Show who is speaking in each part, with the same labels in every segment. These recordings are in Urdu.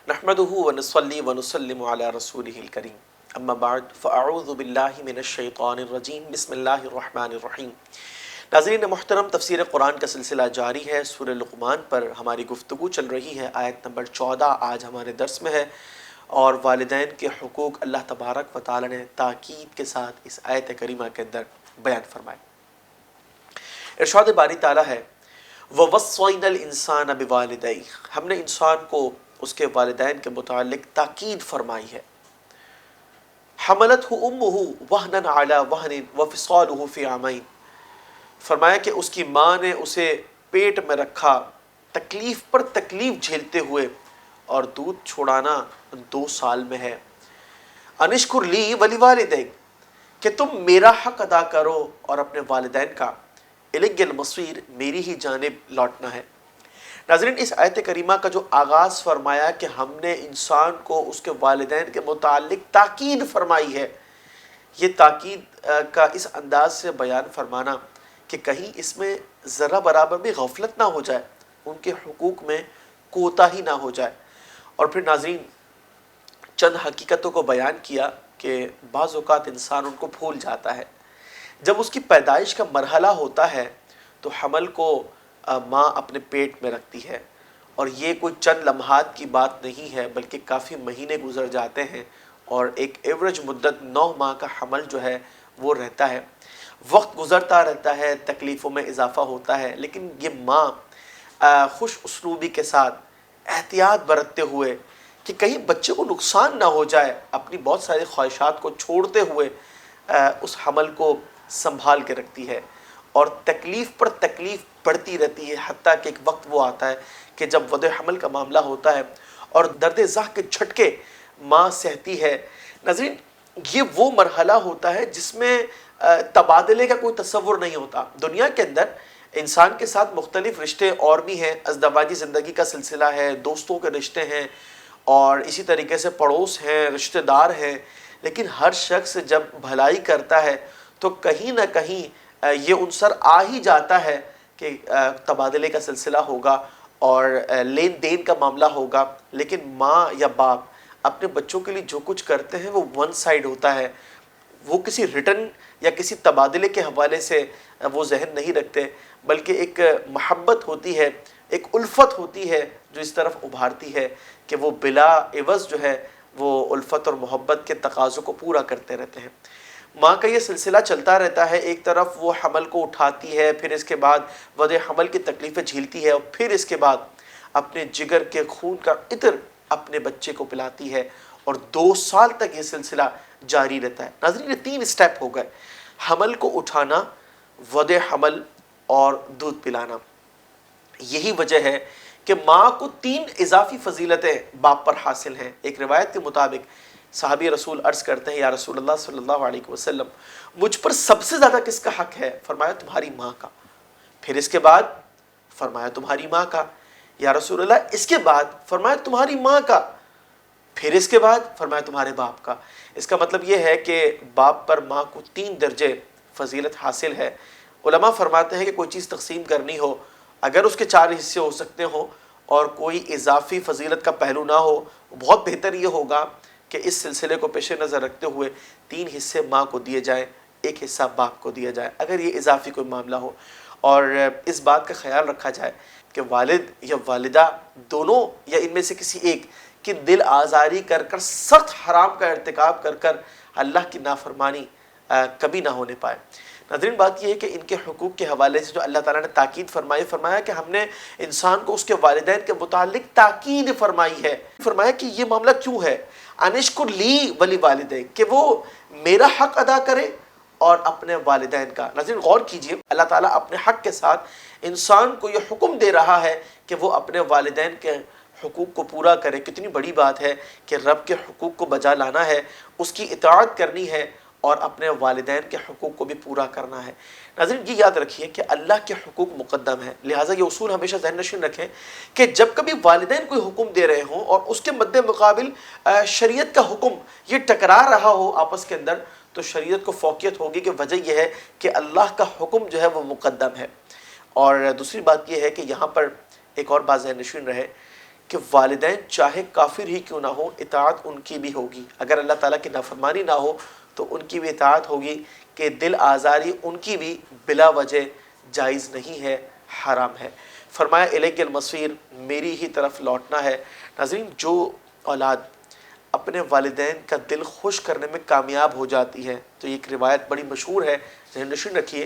Speaker 1: نحمده ونصلي ونسلم على رسوله الكريم اما بعد فاعوذ باللہ من الشیطان الرجیم بسم اللہ الرحمن الرحیم۔ ناظرین محترم، تفسیر قرآن کا سلسلہ جاری ہے۔ سورہ لقمان پر ہماری گفتگو چل رہی ہے۔ آیت نمبر 14 آج ہمارے درس میں ہے، اور والدین کے حقوق اللہ تبارک و تعالی نے تاکید کے ساتھ اس آیت کریمہ کے اندر بیان فرمائے۔ ارشاد باری تعالی ہے وَوَصَّيْنَا الْإِنسَانَ بِوَالِدَيْهِ، ہم نے انسان کو اس کے والدین کے متعلق تاکید فرمائی ہے۔ حملتہ امہ وہنا علی وہن وفصالہ فی عامین، فرمایا کہ اس کی ماں نے اسے پیٹ میں رکھا تکلیف پر تکلیف جھیلتے ہوئے، اور دودھ چھوڑانا 2 سال میں ہے۔ انشکر لی ولی والدیک، کہ تم میرا حق ادا کرو اور اپنے والدین کا، الی المصیر، میری ہی جانب لوٹنا ہے۔ ناظرین، اس آیت کریمہ کا جو آغاز فرمایا کہ ہم نے انسان کو اس کے والدین کے متعلق تاکید فرمائی ہے، یہ تاکید کا اس انداز سے بیان فرمانا کہ کہیں اس میں ذرا برابر بھی غفلت نہ ہو جائے، ان کے حقوق میں کوتاہی نہ ہو جائے۔ اور پھر ناظرین چند حقیقتوں کو بیان کیا کہ بعض اوقات انسان ان کو بھول جاتا ہے۔ جب اس کی پیدائش کا مرحلہ ہوتا ہے تو حمل کو ماں اپنے پیٹ میں رکھتی ہے، اور یہ کوئی چند لمحات کی بات نہیں ہے بلکہ کافی مہینے گزر جاتے ہیں، اور ایک ایوریج مدت 9 ماہ کا حمل جو ہے وہ رہتا ہے۔ وقت گزرتا رہتا ہے، تکلیفوں میں اضافہ ہوتا ہے، لیکن یہ ماں خوش اسلوبی کے ساتھ احتیاط برتتے ہوئے کہ کہیں بچے کو نقصان نہ ہو جائے، اپنی بہت ساری خواہشات کو چھوڑتے ہوئے اس حمل کو سنبھال کے رکھتی ہے، اور تکلیف پر تکلیف بڑھتی رہتی ہے، حتیٰ کہ ایک وقت وہ آتا ہے کہ جب وضع حمل کا معاملہ ہوتا ہے اور درد ذاق کے جھٹکے ماں سہتی ہے۔ ناظرین، یہ وہ مرحلہ ہوتا ہے جس میں تبادلے کا کوئی تصور نہیں ہوتا۔ دنیا کے اندر انسان کے ساتھ مختلف رشتے اور بھی ہیں، ازدواجی زندگی کا سلسلہ ہے، دوستوں کے رشتے ہیں، اور اسی طریقے سے پڑوس ہیں، رشتہ دار ہیں، لیکن ہر شخص جب بھلائی کرتا ہے تو کہیں نہ کہیں یہ عنصر آ ہی جاتا ہے کہ تبادلے کا سلسلہ ہوگا اور لین دین کا معاملہ ہوگا، لیکن ماں یا باپ اپنے بچوں کے لیے جو کچھ کرتے ہیں وہ ون سائیڈ ہوتا ہے، وہ کسی ریٹرن یا کسی تبادلے کے حوالے سے وہ ذہن نہیں رکھتے، بلکہ ایک محبت ہوتی ہے، ایک الفت ہوتی ہے جو اس طرف ابھارتی ہے کہ وہ بلا عوض جو ہے وہ الفت اور محبت کے تقاضوں کو پورا کرتے رہتے ہیں۔ ماں کا یہ سلسلہ چلتا رہتا ہے، ایک طرف وہ حمل کو اٹھاتی ہے، پھر اس کے بعد وضع حمل کی تکلیفیں جھیلتی ہے، اور پھر اس کے بعد اپنے جگر کے خون کا عطر اپنے بچے کو پلاتی ہے، اور 2 سال تک یہ سلسلہ جاری رہتا ہے۔ ناظرین، یہ 3 سٹیپ ہو گئے: حمل کو اٹھانا، وضع حمل اور دودھ پلانا۔ یہی وجہ ہے کہ ماں کو 3 اضافی فضیلتیں باپ پر حاصل ہیں۔ ایک روایت کے مطابق صحابی رسول عرض کرتے ہیں، یا رسول اللہ صلی اللہ علیہ وسلم، مجھ پر سب سے زیادہ کس کا حق ہے؟ فرمایا تمہاری ماں کا۔ پھر اس کے بعد فرمایا تمہاری ماں کا۔ یا رسول اللہ اس کے بعد؟ فرمایا تمہاری ماں کا۔ پھر اس کے بعد فرمایا تمہارے باپ کا۔ اس کا مطلب یہ ہے کہ باپ پر ماں کو 3 درجے فضیلت حاصل ہے۔ علماء فرماتے ہیں کہ کوئی چیز تقسیم کرنی ہو، اگر اس کے 4 حصے ہو سکتے ہوں اور کوئی اضافی فضیلت کا پہلو نہ ہو، بہت بہتر یہ ہوگا کہ اس سلسلے کو پیش نظر رکھتے ہوئے 3 حصے ماں کو دیے جائیں، 1 حصہ باپ کو دیا جائے، اگر یہ اضافی کوئی معاملہ ہو۔ اور اس بات کا خیال رکھا جائے کہ والد یا والدہ دونوں یا ان میں سے کسی ایک کی دل آزاری کر کر، سخت حرام کا ارتکاب کر کر اللہ کی نافرمانی کبھی نہ ہونے پائے۔ ناظرین، بات یہ ہے کہ ان کے حقوق کے حوالے سے جو اللہ تعالیٰ نے تاکید فرمایا کہ ہم نے انسان کو اس کے والدین کے متعلق تاکید فرمائی ہے۔ فرمایا کہ یہ معاملہ کیوں ہے؟ انشکر لی ولی والدیک، کہ وہ میرا حق ادا کرے اور اپنے والدین کا۔ ناظرین غور کیجئے، اللہ تعالیٰ اپنے حق کے ساتھ انسان کو یہ حکم دے رہا ہے کہ وہ اپنے والدین کے حقوق کو پورا کرے۔ کتنی بڑی بات ہے کہ رب کے حقوق کو بجا لانا ہے، اس کی اطاعت کرنی ہے، اور اپنے والدین کے حقوق کو بھی پورا کرنا ہے۔ ناظرین یہ یاد رکھیے کہ اللہ کے حقوق مقدم ہیں، لہٰذا یہ اصول ہمیشہ ذہن نشین رکھیں کہ جب کبھی والدین کوئی حکم دے رہے ہوں اور اس کے مد مقابل شریعت کا حکم یہ ٹکرا رہا ہو آپس کے اندر، تو شریعت کو فوقیت ہوگی کہ وجہ یہ ہے کہ اللہ کا حکم جو ہے وہ مقدم ہے۔ اور دوسری بات یہ ہے کہ یہاں پر ایک اور بات ذہن نشین رہے کہ والدین چاہے کافر ہی کیوں نہ ہو اطاعت ان کی بھی ہوگی. اگر اللہ تعالیٰ کی نافرمانی نہ ہو تو ان کی بھی اطاعت ہوگی، کہ دل آزاری ان کی بھی بلا وجہ جائز نہیں ہے، حرام ہے. فرمایا الیہ المصیر، میری ہی طرف لوٹنا ہے. ناظرین، جو اولاد اپنے والدین کا دل خوش کرنے میں کامیاب ہو جاتی ہے، تو یہ ایک روایت بڑی مشہور ہے، ذہن نشین رکھیے،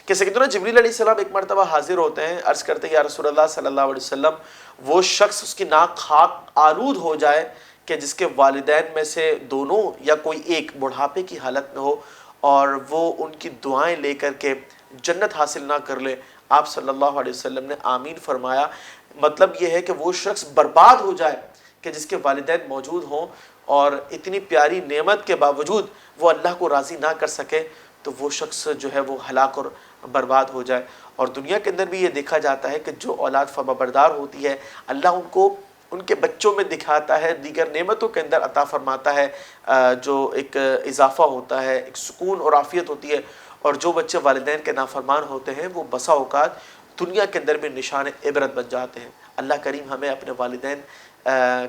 Speaker 1: کہ سیدنا جبریل علیہ السلام ایک مرتبہ حاضر ہوتے ہیں، عرض کرتے ہیں یا رسول اللہ صلی اللہ علیہ وسلم، وہ شخص اس کی ناک خاک آلود ہو جائے کہ جس کے والدین میں سے دونوں یا کوئی ایک بڑھاپے کی حالت میں ہو اور وہ ان کی دعائیں لے کر کے جنت حاصل نہ کر لے. آپ صلی اللہ علیہ وسلم نے آمین فرمایا. مطلب یہ ہے کہ وہ شخص برباد ہو جائے کہ جس کے والدین موجود ہوں اور اتنی پیاری نعمت کے باوجود وہ اللہ کو راضی نہ کر سکے، تو وہ شخص جو ہے وہ ہلاک اور برباد ہو جائے. اور دنیا کے اندر بھی یہ دیکھا جاتا ہے کہ جو اولاد فرمانبردار ہوتی ہے، اللہ ان کو ان کے بچوں میں دکھاتا ہے، دیگر نعمتوں کے اندر عطا فرماتا ہے، جو ایک اضافہ ہوتا ہے، ایک سکون اور عافیت ہوتی ہے. اور جو بچے والدین کے نافرمان ہوتے ہیں وہ بسا اوقات دنیا کے اندر بھی نشان عبرت بن جاتے ہیں. اللہ کریم ہمیں اپنے والدین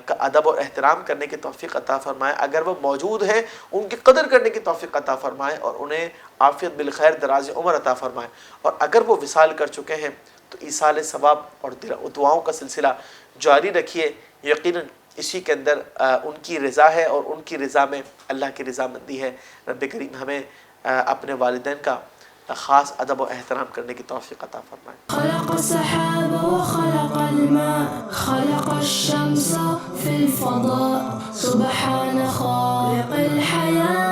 Speaker 1: کا ادب اور احترام کرنے کی توفیق عطا فرمائے. اگر وہ موجود ہیں ان کی قدر کرنے کی توفیق عطا فرمائے اور انہیں عافیت بالخیر دراز عمر عطا فرمائے. اور اگر وہ وصال کر چکے ہیں تو ایصال ثواب اور دعاؤں کا سلسلہ جاری رکھیے. یقیناً اسی کے اندر ان کی رضا ہے اور ان کی رضا میں اللہ کی رضامندی ہے. رب کریم ہمیں اپنے والدین کا خاص ادب و احترام کرنے کی توفیق عطا فرمائے.
Speaker 2: خلق السحاب وخلق الماء خلق الشمس في الفضاء سبحان خالق الحياة